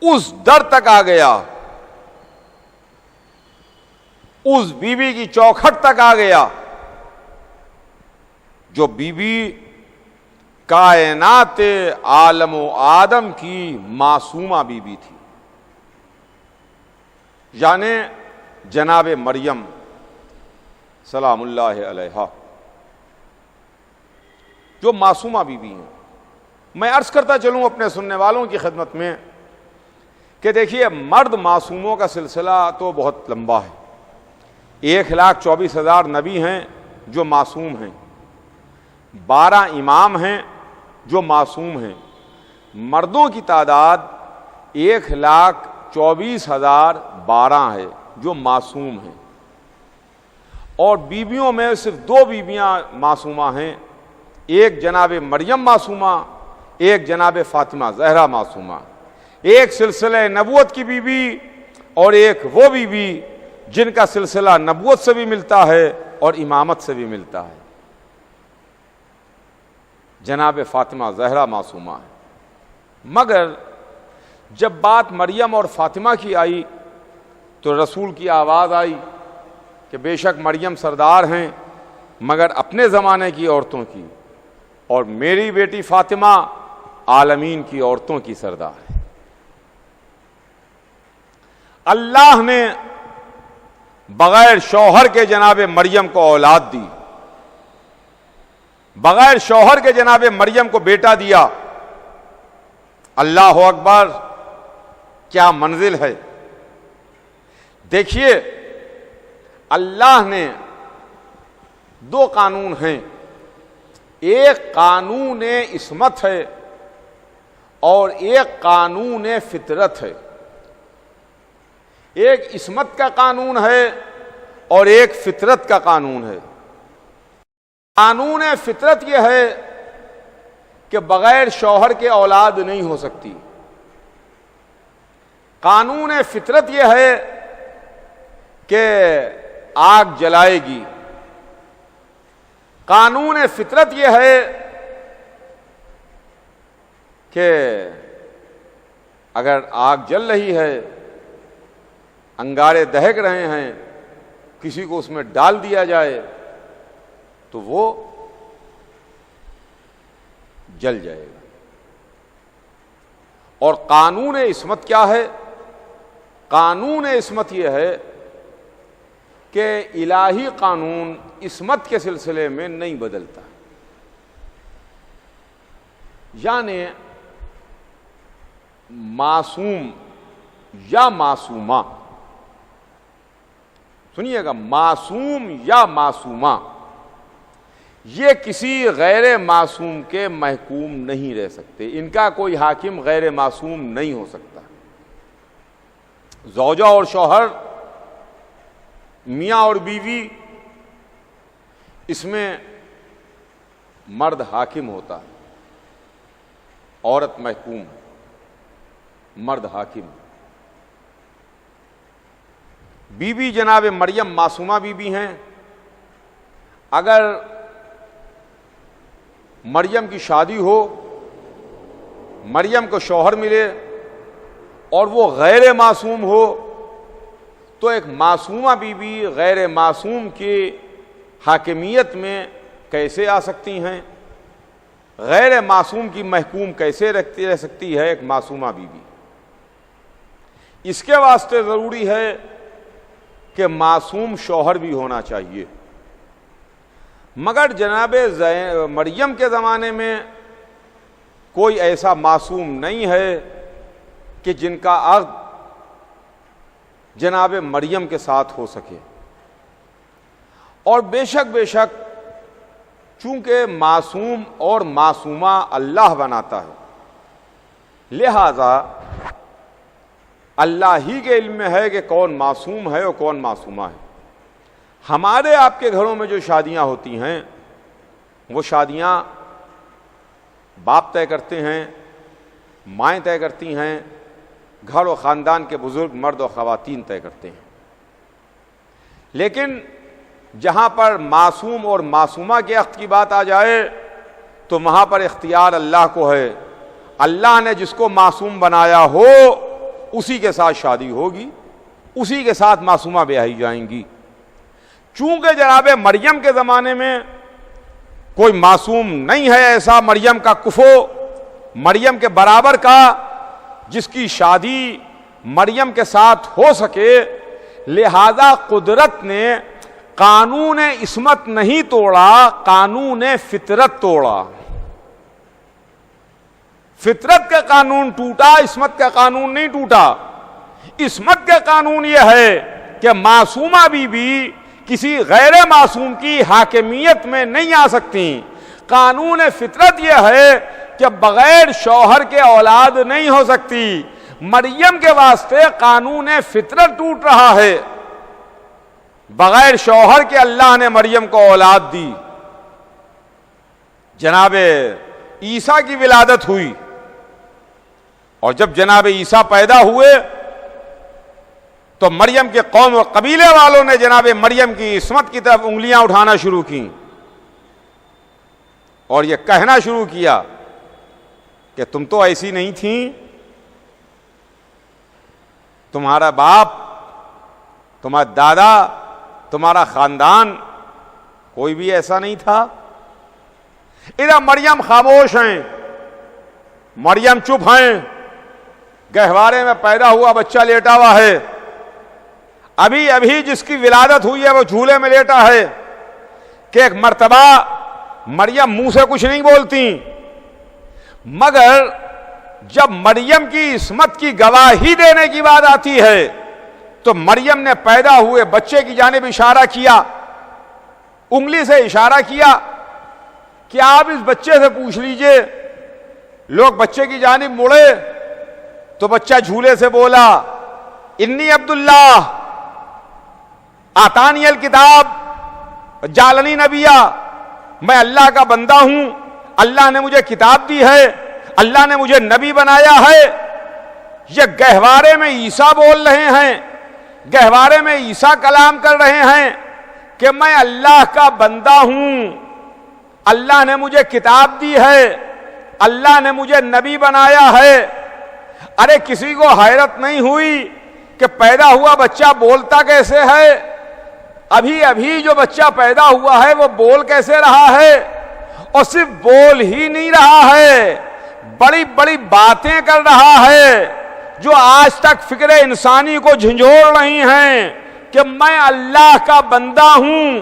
اس در تک آ گیا، اس بی بی کی چوکھٹ تک آ گیا جو بی بی کائنات عالم و آدم کی معصومہ بی بی تھی، یعنی جناب مریم سلام اللہ علیہا، جو معصومہ بی بی ہیں۔ میں عرض کرتا چلوں اپنے سننے والوں کی خدمت میں کہ دیکھیے، مرد معصوموں کا سلسلہ تو بہت لمبا ہے، 1,24,000 نبی ہیں جو معصوم ہیں، 12 امام ہیں جو معصوم ہیں، مردوں کی تعداد 1,24,012 ہے جو معصوم ہیں، اور بیویوں میں صرف 2 بیویاں معصومہ ہیں، ایک جناب مریم معصومہ، ایک جناب فاطمہ زہرا معصومہ، ایک سلسلہ نبوت کی بیوی اور ایک وہ بیوی جن کا سلسلہ نبوت سے بھی ملتا ہے اور امامت سے بھی ملتا ہے، جناب فاطمہ زہرا معصومہ ہے۔ مگر جب بات مریم اور فاطمہ کی آئی تو رسول کی آواز آئی کہ بے شک مریم سردار ہیں مگر اپنے زمانے کی عورتوں کی، اور میری بیٹی فاطمہ عالمین کی عورتوں کی سردار ہے۔ اللہ نے بغیر شوہر کے جناب مریم کو اولاد دی، بغیر شوہر کے جناب مریم کو بیٹا دیا۔ اللہ اکبر، کیا منزل ہے! دیکھیے، اللہ نے 2 قانون ہیں، ایک قانون عصمت ہے اور ایک قانون فطرت ہے۔ ایک عصمت کا قانون ہے اور ایک فطرت کا قانون ہے۔ قانون فطرت یہ ہے کہ بغیر شوہر کے اولاد نہیں ہو سکتی، قانون فطرت یہ ہے کہ آگ جلائے گی، قانون فطرت یہ ہے کہ اگر آگ جل رہی ہے، انگارے دہک رہے ہیں، کسی کو اس میں ڈال دیا جائے تو وہ جل جائے گا۔ اور قانون عصمت کیا ہے؟ قانون عصمت یہ ہے کہ الہی قانون عصمت کے سلسلے میں نہیں بدلتا، یعنی معصوم یا معصومہ. سنیے گا، معصوم یا معصومہ، یہ کسی غیر معصوم کے محکوم نہیں رہ سکتے. ان کا کوئی حاکم غیر معصوم نہیں ہو سکتا. زوجہ اور شوہر، میاں اور بیوی، اس میں مرد حاکم ہوتا ہے، عورت محکوم، مرد حاکم. بی بی جناب مریم معصومہ بی بی ہیں. اگر مریم کی شادی ہو، مریم کو شوہر ملے اور وہ غیر معصوم ہو، تو ایک معصومہ بی بی غیر معصوم کی حاکمیت میں کیسے آ سکتی ہیں؟ غیر معصوم کی محکوم کیسے رہ سکتی ہے ایک معصومہ بی بی؟ اس کے واسطے ضروری ہے کہ معصوم شوہر بھی ہونا چاہیے. مگر جناب مریم کے زمانے میں کوئی ایسا معصوم نہیں ہے کہ جن کا عقد جناب مریم کے ساتھ ہو سکے. اور بے شک چونکہ معصوم اور معصومہ اللہ بناتا ہے، لہذا اللہ ہی کے علم میں ہے کہ کون معصوم ہے اور کون معصومہ ہے. ہمارے آپ کے گھروں میں جو شادیاں ہوتی ہیں، وہ شادیاں باپ طے کرتے ہیں، مائیں طے کرتی ہیں، گھر و خاندان کے بزرگ مرد و خواتین طے کرتے ہیں. لیکن جہاں پر معصوم اور معصومہ کے عقد کی بات آ جائے تو وہاں پر اختیار اللہ کو ہے. اللہ نے جس کو معصوم بنایا ہو اسی کے ساتھ شادی ہوگی، اسی کے ساتھ معصومہ بیاہی جائیں گی. چونکہ جناب مریم کے زمانے میں کوئی معصوم نہیں ہے ایسا مریم کا کفو، مریم کے برابر کا جس کی شادی مریم کے ساتھ ہو سکے، لہذا قدرت نے قانون عصمت نہیں توڑا، قانون فطرت توڑا. فطرت کا قانون ٹوٹا، عصمت کا قانون نہیں ٹوٹا. عصمت کا قانون یہ ہے کہ معصومہ بھی کسی غیر معصوم کی حاکمیت میں نہیں آ سکتی. قانون فطرت یہ ہے کہ بغیر شوہر کے اولاد نہیں ہو سکتی. مریم کے واسطے قانون فطرت ٹوٹ رہا ہے. بغیر شوہر کے اللہ نے مریم کو اولاد دی. جناب عیسیٰ کی ولادت ہوئی، اور جب جناب عیسیٰ پیدا ہوئے تو مریم کے قوم و قبیلے والوں نے جناب مریم کی عصمت کی طرف انگلیاں اٹھانا شروع کی اور یہ کہنا شروع کیا کہ تم تو ایسی نہیں تھیں، تمہارا باپ، تمہارا دادا، تمہارا خاندان کوئی بھی ایسا نہیں تھا. ادھر مریم خاموش ہیں، مریم چپ ہیں. گہوارے میں پیدا ہوا بچہ لیٹا ہوا ہے، ابھی جس کی ولادت ہوئی ہے وہ جھولے میں لیٹا ہے کہ ایک مرتبہ مریم منہ سے کچھ نہیں بولتی، مگر جب مریم کی عصمت کی گواہی دینے کی بات آتی ہے تو مریم نے پیدا ہوئے بچے کی جانب اشارہ کیا، انگلی سے اشارہ کیا کہ آپ اس بچے سے پوچھ لیجئے. لوگ بچے کی جانب مڑے تو بچہ جھولے سے بولا، انی عبداللہ آتانی الکتاب جعلنی نبیا، میں اللہ کا بندہ ہوں، اللہ نے مجھے کتاب دی ہے، اللہ نے مجھے نبی بنایا ہے. یہ گہوارے میں عیسیٰ بول رہے ہیں، گہوارے میں عیسیٰ کلام کر رہے ہیں کہ میں اللہ کا بندہ ہوں، اللہ نے مجھے کتاب دی ہے، اللہ نے مجھے نبی بنایا ہے. ارے کسی کو حیرت نہیں ہوئی کہ پیدا ہوا بچہ بولتا کیسے ہے؟ ابھی جو بچہ پیدا ہوا ہے وہ بول کیسے رہا ہے؟ اور صرف بول ہی نہیں رہا ہے، بڑی بڑی باتیں کر رہا ہے جو آج تک فکر انسانی کو جھنجھوڑ رہی ہیں کہ میں اللہ کا بندہ ہوں،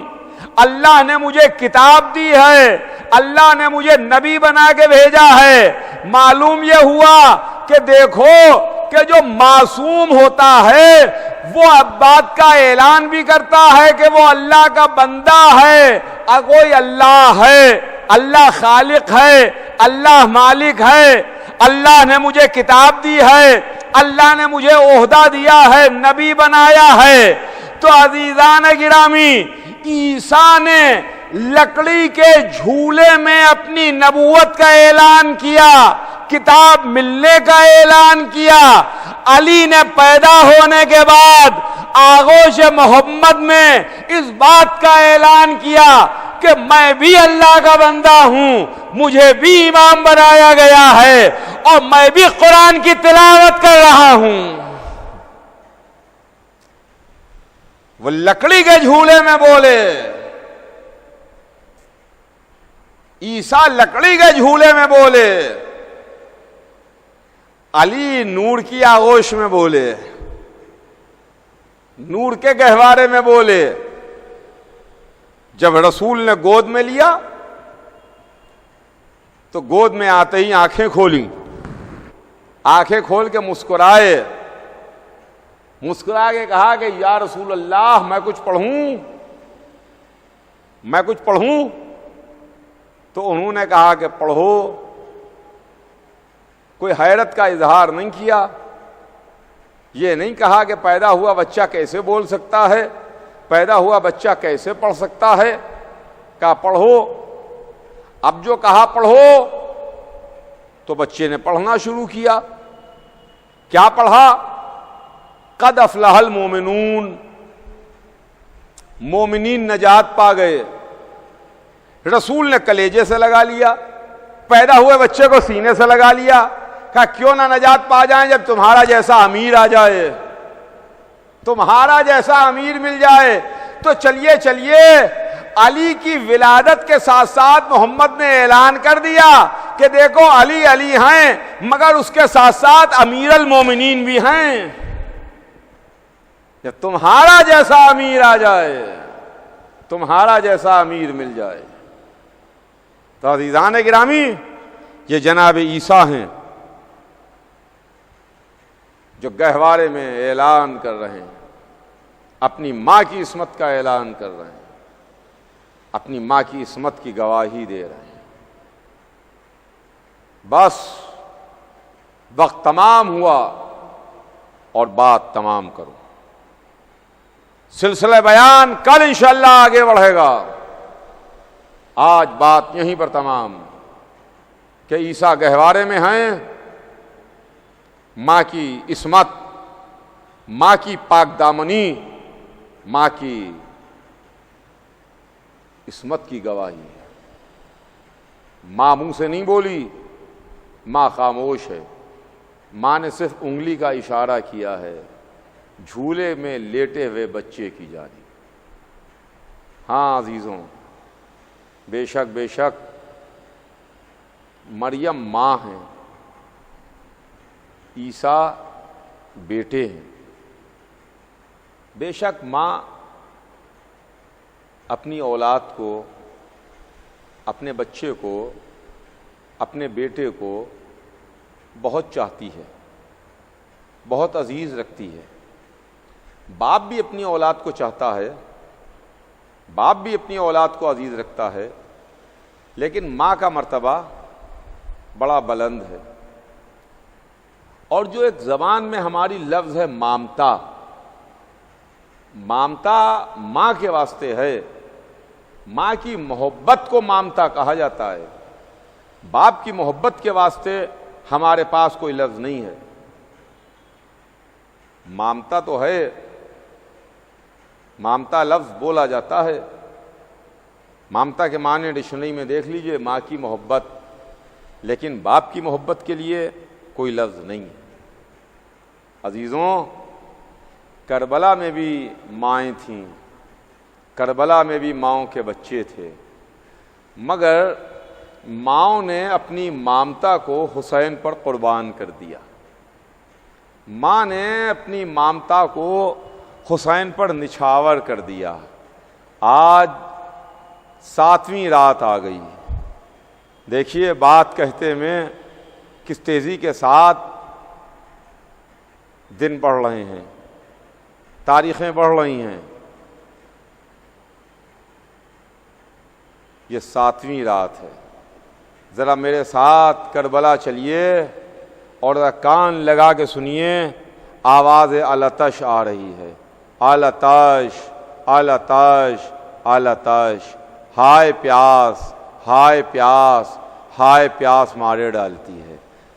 اللہ نے مجھے کتاب دی ہے، اللہ نے مجھے نبی بنا کے بھیجا ہے. معلوم یہ ہوا کہ دیکھو کہ جو معصوم ہوتا ہے وہ بات کا اعلان بھی کرتا ہے کہ وہ اللہ کا بندہ ہے، کوئی اللہ ہے، اللہ خالق ہے، اللہ مالک ہے، اللہ نے مجھے کتاب دی ہے، اللہ نے مجھے عہدہ دیا ہے، نبی بنایا ہے۔ تو عزیزان گرامی، عیسیٰ نے لکڑی کے جھولے میں اپنی نبوت کا اعلان کیا، کتاب ملنے کا اعلان کیا۔ علی نے پیدا ہونے کے بعد آغوش محمد میں اس بات کا اعلان کیا کہ میں بھی اللہ کا بندہ ہوں، مجھے بھی امام بنایا گیا ہے اور میں بھی قرآن کی تلاوت کر رہا ہوں۔ وہ لکڑی کے جھولے میں بولے، عیسیٰ لکڑی کے جھولے میں بولے، علی نور کی آغوش میں بولے، نور کے گہوارے میں بولے۔ جب رسول نے گود میں لیا تو گود میں آتے ہی آنکھیں کھولی، آنکھیں کھول کے مسکرائے، مسکرا کے کہا کہ یا رسول اللہ میں کچھ پڑھوں؟ تو انہوں نے کہا کہ پڑھو۔ کوئی حیرت کا اظہار نہیں کیا، یہ نہیں کہا کہ پیدا ہوا بچہ کیسے بول سکتا ہے، پیدا ہوا بچہ کیسے پڑھ سکتا ہے، کہا پڑھو۔ اب جو کہا پڑھو تو بچے نے پڑھنا شروع کیا۔ کیا پڑھا؟ قد افلح المومنون، مومنین نجات پا گئے۔ رسول نے کلیجے سے لگا لیا، پیدا ہوئے بچے کو سینے سے لگا لیا، کہا کیوں نہ نجات پا جائیں جب تمہارا جیسا امیر آ جائے، تمہارا جیسا امیر مل جائے۔ تو چلیے علی کی ولادت کے ساتھ ساتھ محمد نے اعلان کر دیا کہ دیکھو علی ہیں، مگر اس کے ساتھ ساتھ امیر المومنین بھی ہیں، جب تمہارا جیسا امیر آ جائے، تمہارا جیسا امیر مل جائے۔ تو عزیزان گرامی، یہ جناب عیسیٰ ہیں جو گہوارے میں اعلان کر رہے ہیں، اپنی ماں کی عصمت کا اعلان کر رہے ہیں، اپنی ماں کی عصمت کی گواہی دے رہے ہیں۔ بس وقت تمام ہوا اور بات تمام کرو۔ سلسلہ بیان کل انشاءاللہ آگے بڑھے گا، آج بات یہیں پر تمام کہ عیسیٰ گہوارے میں ہیں، ماں کی عصمت، ماں کی پاک دامنی، ماں کی عصمت کی گواہی ہے۔ ماں منہ سے نہیں بولی، ماں خاموش ہے، ماں نے صرف انگلی کا اشارہ کیا ہے جھولے میں لیٹے ہوئے بچے کی جانب۔ ہاں عزیزوں، بے شک مریم ماں ہیں، عیسیٰ بیٹے ہیں۔ بے شک ماں اپنی اولاد کو، اپنے بچے کو، اپنے بیٹے کو بہت چاہتی ہے، بہت عزیز رکھتی ہے۔ باپ بھی اپنی اولاد کو چاہتا ہے، باپ بھی اپنی اولاد کو عزیز رکھتا ہے، لیکن ماں کا مرتبہ بڑا بلند ہے۔ اور جو ایک زبان میں ہماری لفظ ہے مامتا، مامتا ماں کے واسطے ہے، ماں کی محبت کو مامتا کہا جاتا ہے۔ باپ کی محبت کے واسطے ہمارے پاس کوئی لفظ نہیں ہے۔ مامتا تو ہے، مامتا لفظ بولا جاتا ہے، مامتا کے معنی ڈکشنری میں دیکھ لیجئے، ماں کی محبت، لیکن باپ کی محبت کے لیے کوئی لفظ نہیں ہے۔ عزیزوں، کربلا میں بھی مائیں تھیں، کربلا میں بھی ماؤں کے بچے تھے، مگر ماؤں نے اپنی مامتا کو حسین پر قربان کر دیا۔ ماں نے اپنی مامتا کو حسین پر نچھاور کر دیا۔ آج 7ویں رات آ گئی، دیکھیے بات کہتے میں کس تیزی کے ساتھ دن بڑھ رہے ہیں، تاریخیں بڑھ رہی ہیں. یہ 7ویں رات ہے. ذرا میرے ساتھ کربلا چلیے اور ذرا کان لگا کے سنیے، آواز التش آ رہی ہے. التش التش التش، ہائے پیاس ہائے پیاس ہائے پیاس مارے ڈالتی ہے.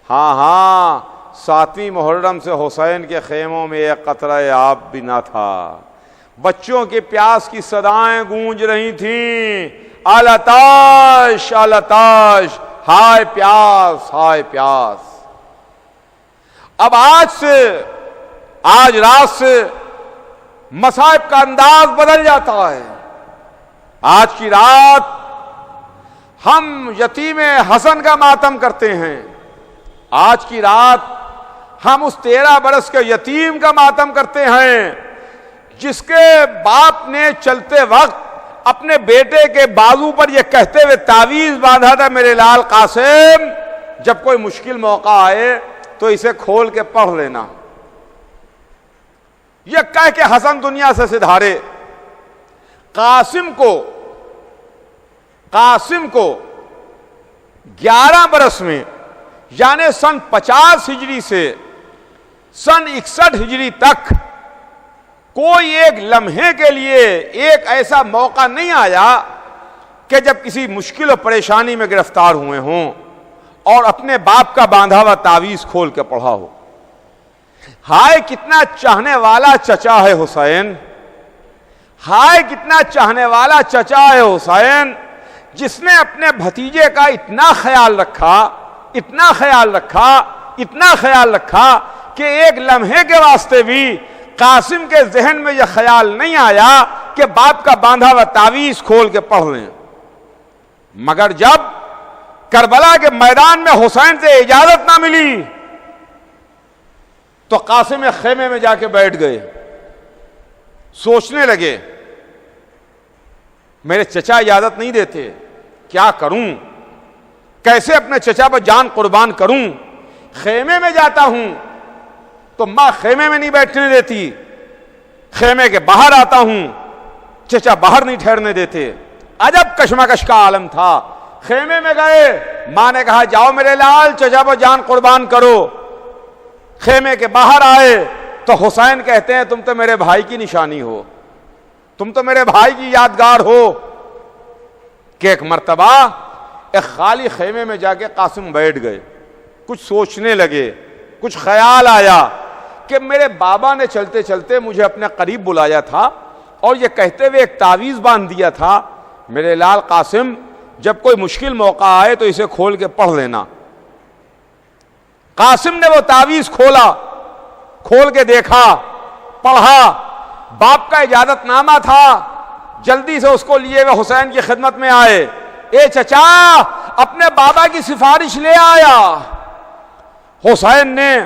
ہاں ہاں، 7ویں محرم سے حسین کے خیموں میں ایک قطرہ آب بھی نہ تھا. بچوں کی پیاس کی صدائیں گونج رہی تھیں. التش التش، ہائے پیاس ہائے پیاس. اب آج رات سے مصائب کا انداز بدل جاتا ہے. آج کی رات ہم یتیم حسن کا ماتم کرتے ہیں. آج کی رات ہم اس 13 برس کے یتیم کا ماتم کرتے ہیں جس کے باپ نے چلتے وقت اپنے بیٹے کے بازو پر یہ کہتے ہوئے تعویذ باندھا تھا، میرے لال قاسم جب کوئی مشکل موقع آئے تو اسے کھول کے پڑھ لینا. یہ کہہ کے حسن دنیا سے سدھارے. قاسم کو 11 برس میں، یعنی سن 50 ہجری سے سن 61 ہجری تک کوئی ایک لمحے کے لیے ایک ایسا موقع نہیں آیا کہ جب کسی مشکل و پریشانی میں گرفتار ہوئے ہوں اور اپنے باپ کا باندھا ہوا تعویذ کھول کے پڑھا ہو. ہائے کتنا چاہنے والا چچا ہے حسین، ہائے کتنا چاہنے والا چچا ہے حسین، جس نے اپنے بھتیجے کا اتنا خیال رکھا اتنا خیال رکھا اتنا خیال رکھا کہ ایک لمحے کے واسطے بھی قاسم کے ذہن میں یہ خیال نہیں آیا کہ باپ کا باندھا ہوا تعویذ کھول کے پڑھ لیں. مگر جب کربلا کے میدان میں حسین سے اجازت نہ ملی تو قاسم خیمے میں جا کے بیٹھ گئے. سوچنے لگے میرے چچا اجازت نہیں دیتے، کیا کروں، کیسے اپنے چچا پر جان قربان کروں. خیمے میں جاتا ہوں تو ماں خیمے میں نہیں بیٹھنے دیتی، خیمے کے باہر آتا ہوں چچا باہر نہیں ٹھہرنے دیتے. عجب کشمکش کا عالم تھا. خیمے میں گئے، ماں نے کہا جاؤ میرے لال چچا پر جان قربان کرو. خیمے کے باہر آئے تو حسین کہتے ہیں تم تو میرے بھائی کی نشانی ہو، تم تو میرے بھائی کی یادگار ہو. کہ ایک مرتبہ ایک خالی خیمے میں جا کے قاسم بیٹھ گئے. کچھ سوچنے لگے، کچھ خیال آیا کہ میرے بابا نے چلتے چلتے مجھے اپنے قریب بلایا تھا اور یہ کہتے ہوئے ایک تعویذ باندھ دیا تھا، میرے لال قاسم جب کوئی مشکل موقع آئے تو اسے کھول کے پڑھ لینا. قاسم نے وہ تعویذ کھول کے دیکھا، پڑھا. باپ کا اجازت نامہ تھا. جلدی سے اس کو لیے ہوئے حسین کی خدمت میں آئے. اے چچا اپنے بابا کی سفارش لے آیا. حسین نے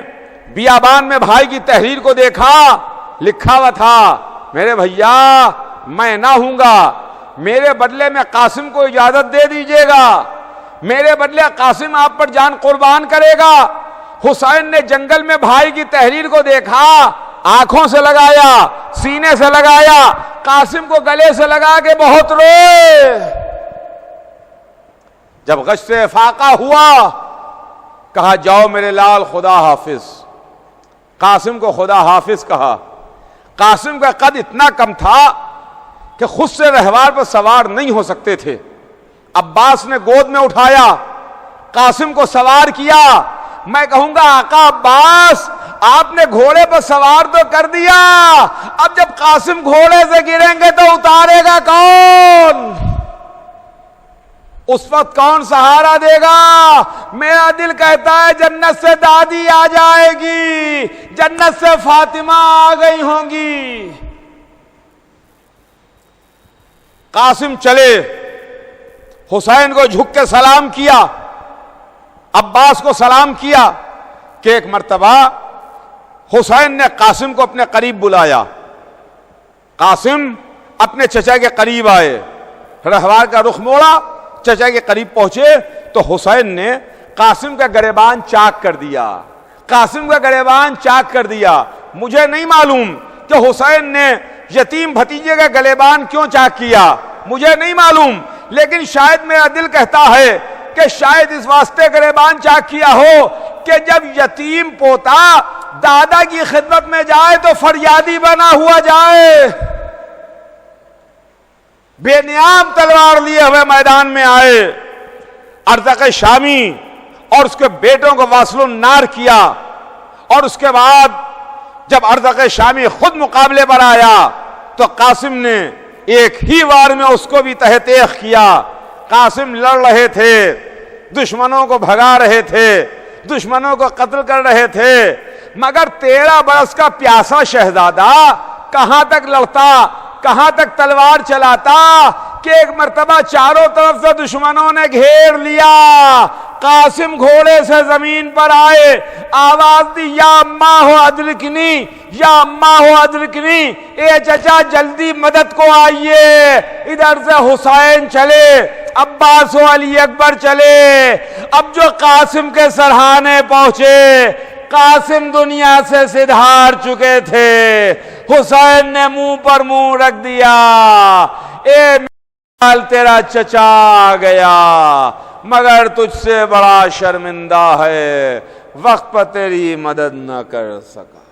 بیابان میں بھائی کی تحریر کو دیکھا، لکھا ہوا تھا میرے بھیا میں نہ ہوں گا، میرے بدلے میں قاسم کو اجازت دے دیجئے گا، میرے بدلے قاسم آپ پر جان قربان کرے گا. حسین نے جنگل میں بھائی کی تحریر کو دیکھا، آنکھوں سے لگایا، سینے سے لگایا، قاسم کو گلے سے لگا کے بہت روئے. جب غشت فاقہ ہوا کہا جاؤ میرے لال خدا حافظ. قاسم کو خدا حافظ کہا. قاسم کا قد اتنا کم تھا کہ خود سے رہوار پر سوار نہیں ہو سکتے تھے. عباس نے گود میں اٹھایا، قاسم کو سوار کیا. میں کہوں گا آقا عباس آپ نے گھوڑے پر سوار تو کر دیا، اب جب قاسم گھوڑے سے گریں گے تو اتارے گا کون؟ اس وقت کون سہارا دے گا؟ میرا دل کہتا ہے جنت سے دادی آ جائے گی، جنت سے فاطمہ آ گئی ہوں گی. قاسم چلے، حسین کو جھک کے سلام کیا، عباس کو سلام کیا. کہ ایک مرتبہ حسین نے قاسم کو اپنے قریب بلایا. قاسم اپنے چچا کے قریب آئے، رہوار کا رخ موڑا، چچا کے قریب پہنچے تو حسین نے قاسم کا گریبان چاک کر دیا. قاسم کا گریبان چاک کر دیا. مجھے نہیں معلوم کہ حسین نے یتیم بھتیجے کا گلیبان کیوں چاک کیا، مجھے نہیں معلوم، لیکن شاید میرا دل کہتا ہے کہ شاید اس واسطے گریبان چاک کیا ہو کہ جب یتیم پوتا دادا کی خدمت میں جائے تو فریادی بنا ہوا جائے۔ بے نیام تلوار لیے ہوئے میدان میں آئے، ارزق شامی اور اس کے بیٹوں کو واصل النار کیا، اور اس کے بعد جب ارزق شامی خود مقابلے پر آیا تو قاسم نے ایک ہی وار میں اس کو بھی تہ تیغ کیا۔ قاسم لڑ رہے تھے، دشمنوں کو بھگا رہے تھے، دشمنوں کو قتل کر رہے تھے، مگر 13 برس کا پیاسا شہزادہ کہاں تک لڑتا، کہاں تک تلوار چلاتا کہ ایک مرتبہ چاروں طرف سے دشمنوں نے گھیر لیا۔ قاسم گھوڑے سے زمین پر آئے، آواز دی، یا اماں ہو ادرکنی، یا اماں ہو ادرکنی، اے چچا جلدی مدد کو آئیے۔ ادھر سے حسین چلے، عباس و علی اکبر چلے۔ اب جو قاسم کے سرہانے پہنچے، قاسم دنیا سے سدھار چکے تھے، حسین نے منہ پر منہ رکھ دیا، اے میرا تیرا چچا آ گیا، مگر تجھ سے بڑا شرمندہ ہے، وقت پر تیری مدد نہ کر سکا۔